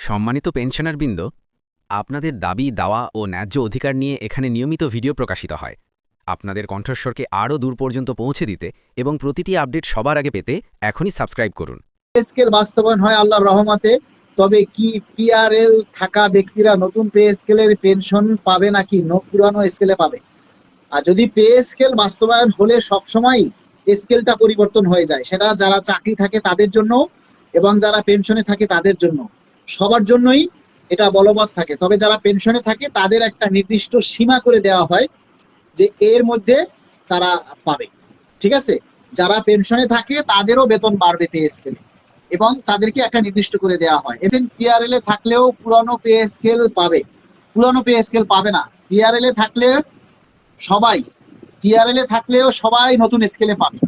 সম্মানিত পেনশনারবৃন্দ, আপনাদের দাবি দাওয়া ও ন্যায্য অধিকার নিয়ে এখানে নিয়মিত ভিডিও প্রকাশিত হয়। আপনাদের কণ্ঠস্বরকে আরও দূর পর্যন্ত পৌঁছে দিতে এবং প্রতিটি আপডেট সবার আগে পেতে এখনই সাবস্ক্রাইব করুন। স্কেল বাস্তবায়ন হয় আল্লাহর রহমতে, তবে কি পিআরএল থাকা ব্যক্তিরা নতুন পে স্কেলের পেনশন পাবে নাকি পুরানো স্কেলে পাবে? আর যদি পে স্কেল বাস্তবায়ন হলে সবসময় স্কেলটা পরিবর্তন হয়ে যায়, সেটা যারা চাকরি থাকে তাদের জন্য এবং যারা পেনশনে থাকে তাদের জন্য, সবার জন্যই এটা বলবৎ থাকে। তবে যারা পেনশনে থাকে তাদের একটা নির্দিষ্ট সীমা করে দেওয়া হয় যে এর মধ্যে তারা পাবে। ঠিক আছে, যারা পেনশনে থাকে তাদেরও বেতন বাড়বে পে স্কেলে এবং তাদেরকে একটা নির্দিষ্ট করে দেওয়া হয়। পিআরএল এ থাকলেও পুরানো পে স্কেল পাবে, পুরানো পে স্কেল পাবে না। পিআরএল এ থাকলে সবাই, পিআরএল এ থাকলেও সবাই নতুন স্কেলে পাবে,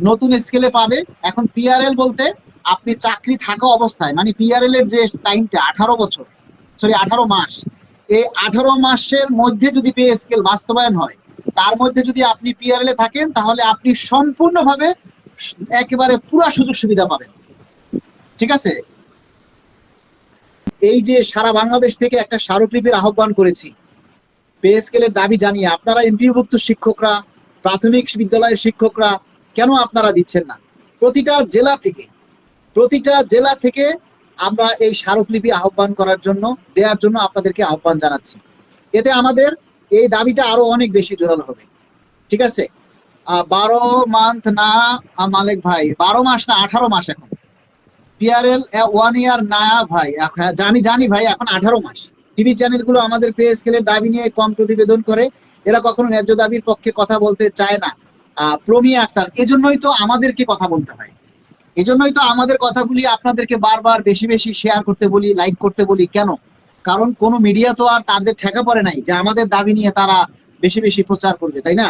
নতুন স্কেলে পাবে। এখন পিআরএল বলতে আপনি চাকরি থাকা অবস্থায়, মানে পিআরএল এর যে টাইমটা 18 মাস, এই 18 মাসের মধ্যে যদি পে স্কেল বাস্তবায়ন হয়, তার মধ্যে যদি আপনি পিআরএল এ থাকেন, তাহলে আপনি সম্পূর্ণভাবে একেবারে পুরো সুযোগ সুবিধা পাবেন। ঠিক আছে, এই যে সারা বাংলাদেশ থেকে একটা স্মারকলিপির আহ্বান করেছি পে স্কেলের দাবি জানিয়ে, আপনারা এমপিওভুক্ত শিক্ষকরা, প্রাথমিক বিদ্যালয়ের শিক্ষকরা কেন আপনারা দিচ্ছেন না? প্রতিটা জেলা থেকে আমরা এই স্মারকলিপি আহ্বান করার জন্য, দেওয়ার জন্য আপনাদেরকে আহ্বান জানাচ্ছি। এতে আমাদের এই দাবিটা আরো অনেক বেশি জোরালো হবে। ঠিক আছে, 12 মান্থ না মালিক ভাই, 12 মাস না 18 মাস এখন পিআরএল 1 ইয়ার না ভাই, জানি ভাই, এখন 18 মাস। টিভি চ্যানেলগুলো আমাদের পে স্কেলের দাবি নিয়ে কম প্রতিবেদন করে, এরা কখনো ন্যায্য দাবির পক্ষে কথা বলতে চায় না। প্রমি আক্তার, এজন্যই তো আমাদেরকে কথা বলতে হয়, এজন্যই তো আমাদের কথাগুলি আপনাদেরকে বারবার বেশি বেশি শেয়ার করতে বলি, লাইক করতে বলি। কেন? কারণ কোনো মিডিয়া তো আর তাদের ঠেকা পড়ে নাই যে আমাদের দাবি নিয়ে তারা বেশি বেশি প্রচার করবে, তাই না?